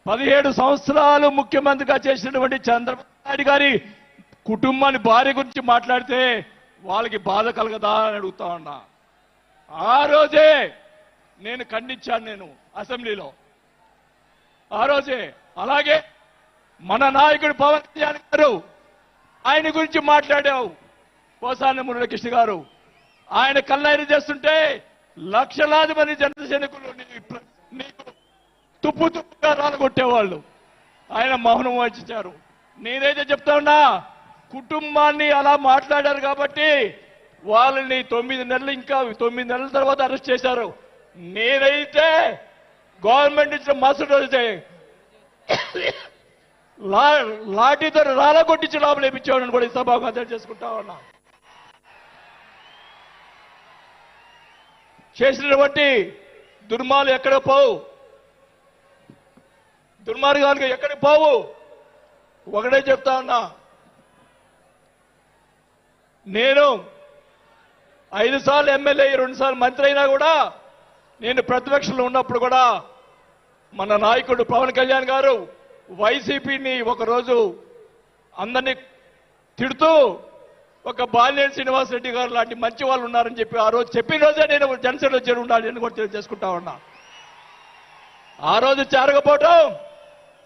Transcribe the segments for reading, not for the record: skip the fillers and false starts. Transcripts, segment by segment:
17 సంవత్సరాలు ముఖ్యమంత్రిగా చేసినటువంటి చంద్రబాబు నాయుడు గారి కుటుంబాన్ని భార్య గురించి మాట్లాడితే వాళ్ళకి బాధ కలగదా అని అడుగుతా ఉన్నా. ఆ రోజే నేను ఖండించాను, నేను అసెంబ్లీలో ఆ రోజే. అలాగే మన నాయకుడు పవన్ కళ్యాణ్ గారు, ఆయన గురించి మాట్లాడావు పోసాని మురళీకృష్ణ గారు. ఆయన కళ్ళైన చేస్తుంటే లక్షలాది మంది జన సైనికులు నీకు తుప్పు తుప్పుగా రాలగొట్టేవాళ్ళు. ఆయన మౌనం వహించారు. నేనైతే చెప్తా ఉన్నా, కుటుంబాన్ని అలా మాట్లాడారు కాబట్టి వాళ్ళని 9 నెలలు, ఇంకా 9 నెలల తర్వాత అరెస్ట్ చేశారు. నేనైతే గవర్నమెంట్ ఇచ్చిన మరుసటి రోజే లాఠీతో రాలగొట్టించి లోపల వేయించేవాడిని కూడా ఈ సభకు అర్థం చేసుకుంటా ఉన్నా. చేసినటువంటి దుర్మాలు ఎక్కడ పోవు, దుర్మార్గానికి ఎక్కడికి పోవు. ఒకటే చెప్తా ఉన్నా, నేను 5 సార్లు ఎమ్మెల్యే, 2 సార్లు మంత్రి అయినా కూడా, నేను ప్రతిపక్షంలో ఉన్నప్పుడు కూడా మన నాయకుడు పవన్ కళ్యాణ్ గారు వైసీపీని ఒకరోజు అందరినీ తిడుతూ ఒక బాలినేని శ్రీనివాసరెడ్డి గారు లాంటి మంచి వాళ్ళు ఉన్నారని చెప్పి ఆ రోజు చెప్పిన రోజే నేను జనసేనలో చేరి ఉండాలి అని కూడా తెలియజేసుకుంటా ఉన్నా. ఆ రోజు చేరకపోవటం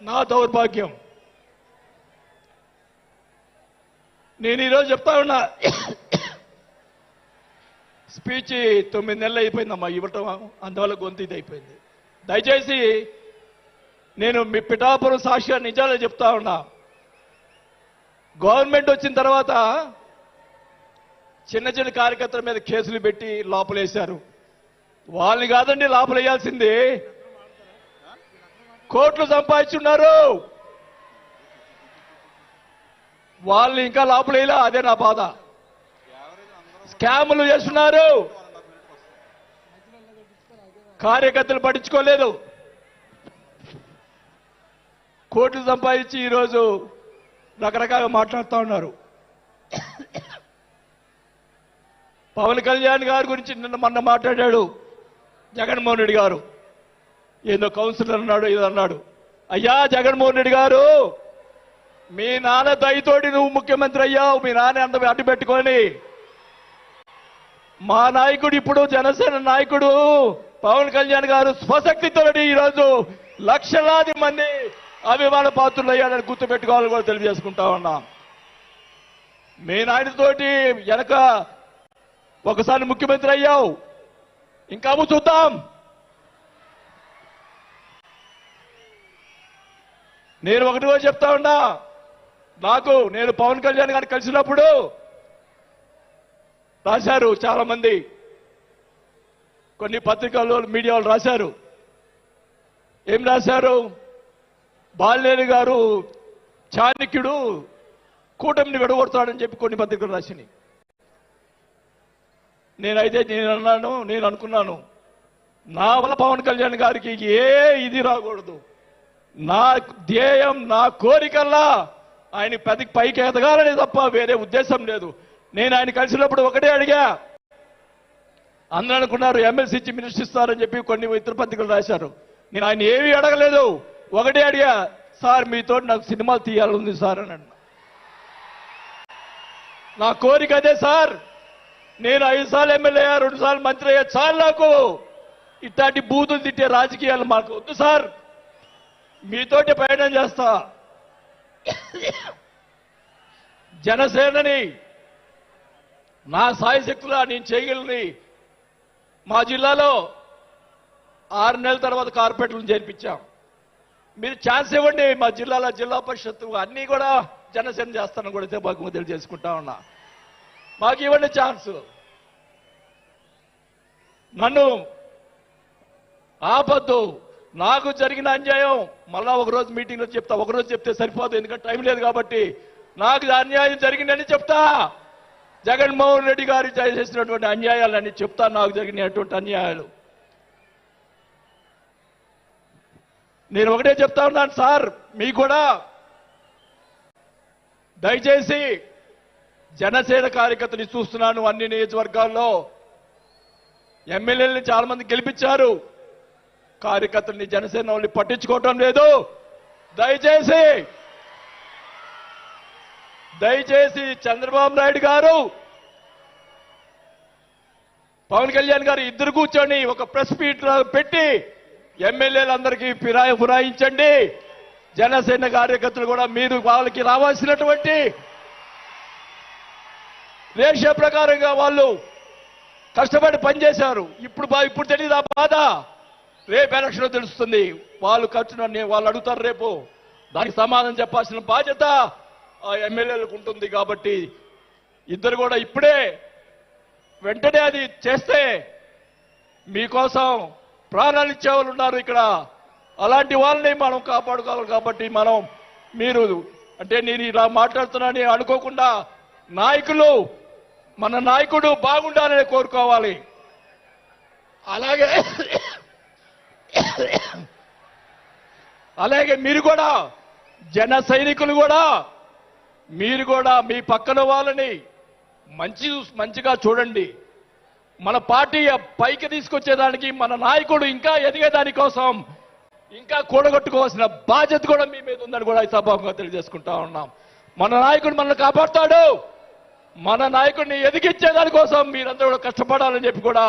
నా దౌర్భాగ్యం. నేను ఈరోజు చెప్తా ఉన్నా, స్పీచ్ 9 నెలలు అయిపోయిందమ్మా ఇవ్వటం, అందువల్ల గొంతు ఇది అయిపోయింది. దయచేసి నేను మీ పిఠాపురం సాక్షిగా నిజాలే చెప్తా ఉన్నా. గవర్నమెంట్ వచ్చిన తర్వాత చిన్న చిన్న కార్యకర్తల మీద కేసులు పెట్టి లోపలేశారు. వాళ్ళని కాదండి లోపలేయాల్సింది, కోట్లు సంపాదించున్నారు. వాళ్ళని ఇంకా లోపలేలా, అదే నా బాధ. స్కాములు చేస్తున్నారు, కార్యకర్తలు పట్టించుకోలేదు. కోట్లు సంపాదించి ఈరోజు రకరకాలుగా మాట్లాడుతూ ఉన్నారు. పవన్ కళ్యాణ్ గారి గురించి మొన్న మాట్లాడాడు జగన్మోహన్ రెడ్డి గారు. ఏదో కౌన్సిలర్ అన్నాడు, ఏదో అన్నాడు. అయ్యా జగన్మోహన్ రెడ్డి గారు, మీ నాన్న దయతోటి నువ్వు ముఖ్యమంత్రి అయ్యావు, మీ నాన్న అంత అడ్డు పెట్టుకొని. మా నాయకుడు, ఇప్పుడు జనసేన నాయకుడు పవన్ కళ్యాణ్ గారు స్వశక్తితోటి ఈరోజు లక్షలాది మంది అభిమాన పాత్రులు అయ్యాడని గుర్తుపెట్టుకోవాలని కూడా తెలియజేసుకుంటా ఉన్నా. మీ నాయనతోటి వెనక ఒకసారి ముఖ్యమంత్రి అయ్యావు, ఇంకా చూద్దాం. నేను ఒకటి కూడా చెప్తా ఉన్నా, నేను పవన్ కళ్యాణ్ గారిని కలిసినప్పుడు రాశారు చాలా మంది, కొన్ని పత్రికల్లో మీడియాలో రాశారు. ఏం రాశారు? బాలినేని గారు చాణక్యుడు, కూటమిని విడగొడతాడని చెప్పి కొన్ని పత్రికలు రాసినాయి. నేను అనుకున్నాను, నా వల్ల పవన్ కళ్యాణ్ గారికి ఏ ఇది రాకూడదు. నా ధ్యేయం, నా కోరికల్లా ఆయన పైకి ఎదగాలని తప్ప వేరే ఉద్దేశం లేదు. నేను ఆయన కలిసినప్పుడు ఒకటే అడిగా, అందరూ అనుకున్నారు ఎమ్మెల్సీ ఇచ్చి మినిస్టర్ ఇస్తారని చెప్పి కొన్ని ఇతర పత్రికలు రాశారు. నేను ఆయన ఏమీ అడగలేదు, ఒకటే అడిగా, సార్ మీతో నాకు సినిమాలు తీయాలని సార్ అని అన్నా. నా కోరిక అదే సార్. నేను 5 సార్లు ఎమ్మెల్యే అయ్యా, 2 సార్లు మంత్రి అయ్యా, చాలు నాకు. ఇట్లాంటి బూతులు తిట్టే రాజకీయాలు మాకు వద్దు సార్, మీతోటి ప్రయాణం చేస్తా. జనసేనని నా సాయి శక్తులా నేను చేయగలని. మా జిల్లాలో 6 నెలల తర్వాత కార్పొరేట్లను చేర్పించాం. మీరు ఛాన్స్ ఇవ్వండి, మా జిల్లాలో జిల్లా పరిషత్తు అన్నీ కూడా జనసేన చేస్తానని కూడా మాకు తెలియజేసుకుంటా ఉన్నా. మాకు ఇవ్వండి ఛాన్స్. నన్ను ఆపద్దు. నాకు జరిగిన అన్యాయం మళ్ళా ఒకరోజు మీటింగ్లో చెప్తా. ఒకరోజు చెప్తే సరిపోదు, ఎందుకంటే టైం లేదు కాబట్టి. నాకు అన్యాయం జరిగిందని చెప్తా. జగన్మోహన్ రెడ్డి గారు చేసినటువంటి అన్యాయాలని చెప్తా, నాకు జరిగినటువంటి అన్యాయాలు. నేను ఒకటే చెప్తా ఉన్నాను సార్, మీకు కూడా దయచేసి జనసేన కార్యకర్తలు చూస్తున్నాను. అన్ని నియోజకవర్గాల్లో ఎమ్మెల్యేలని చాలా మంది గెలిపించారు, కార్యకర్తల్ని జనసేన వాళ్ళని పట్టించుకోవటం లేదు. దయచేసి చంద్రబాబు నాయుడు గారు, పవన్ కళ్యాణ్ గారు ఇద్దరు కూర్చొని ఒక ప్రెస్ మీట్ పెట్టి ఎమ్మెల్యేలందరికీ ఫిరాయించండి. జనసేన కార్యకర్తలు కూడా మీరు వాళ్ళకి రావాల్సినటువంటి రేషియో ప్రకారంగా వాళ్ళు కష్టపడి పనిచేశారు. ఇప్పుడు తెలియదు ఆ బాధ. రేపు ఎలక్షన్ తెలుస్తుంది. వాళ్ళు ఖర్చునని వాళ్ళు అడుగుతారు. రేపు దానికి సమాధానం చెప్పాల్సిన బాధ్యత ఆ ఎమ్మెల్యేలకు ఉంటుంది. కాబట్టి ఇద్దరు కూడా ఇప్పుడే వెంటనే అది చేస్తే మీకోసం ప్రాణాలు ఇచ్చేవాళ్ళు ఉన్నారు ఇక్కడ. అలాంటి వాళ్ళని మనం కాపాడుకోవాలి. కాబట్టి మీరు అంటే నేను ఇలా మాట్లాడుతున్నానని అనుకోకుండా మన నాయకుడు బాగుండాలని కోరుకోవాలి. అలాగే మీరు కూడా జన సైనికులు కూడా మీరు కూడా మీ పక్కన వాళ్ళని మంచిగా చూడండి. మన పార్టీ పైకి తీసుకొచ్చేదానికి మన నాయకుడు ఇంకా ఎదిగేదాని కోసం ఇంకా కూడగొట్టుకోవాల్సిన బాధ్యత కూడా మీ మీద ఉందని కూడా ఈ సభాముఖంగా తెలియజేసుకుంటా ఉన్నాం. మన నాయకుడు మనల్ని కాపాడుతాడు. మన నాయకుడిని ఎదిగించేదాని కోసం మీరందరూ కూడా కష్టపడాలని చెప్పి కూడా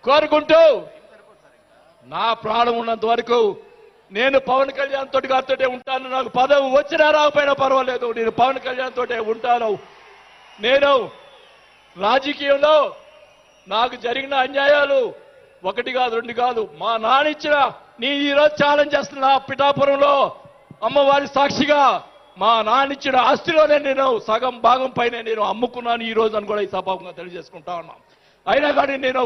కోరుకుంటూ, నా ప్రాణం ఉన్నంత వరకు నేను పవన్ కళ్యాణ్ తోటి గారితోటే ఉంటాను. నాకు పదవి వచ్చినా రాకపోయినా పర్వాలేదు, నేను పవన్ కళ్యాణ్ తోటే ఉంటాను. నేను రాజకీయంలో నాకు జరిగిన అన్యాయాలు 1 కాదు 2 కాదు, మా నానిచ్చిన నీ ఈరోజు ఛాలెంజ్ చేస్తున్నా పిఠాపురంలో అమ్మవారి సాక్షిగా మా నానిచ్చిన ఆస్తిలోనే నేను సగం భాగం పైన నేను అమ్ముకున్నాను ఈ రోజు అని కూడా ఈ సభాముఖంగా తెలియజేసుకుంటా ఉన్నాం. అయినా కానీ నేను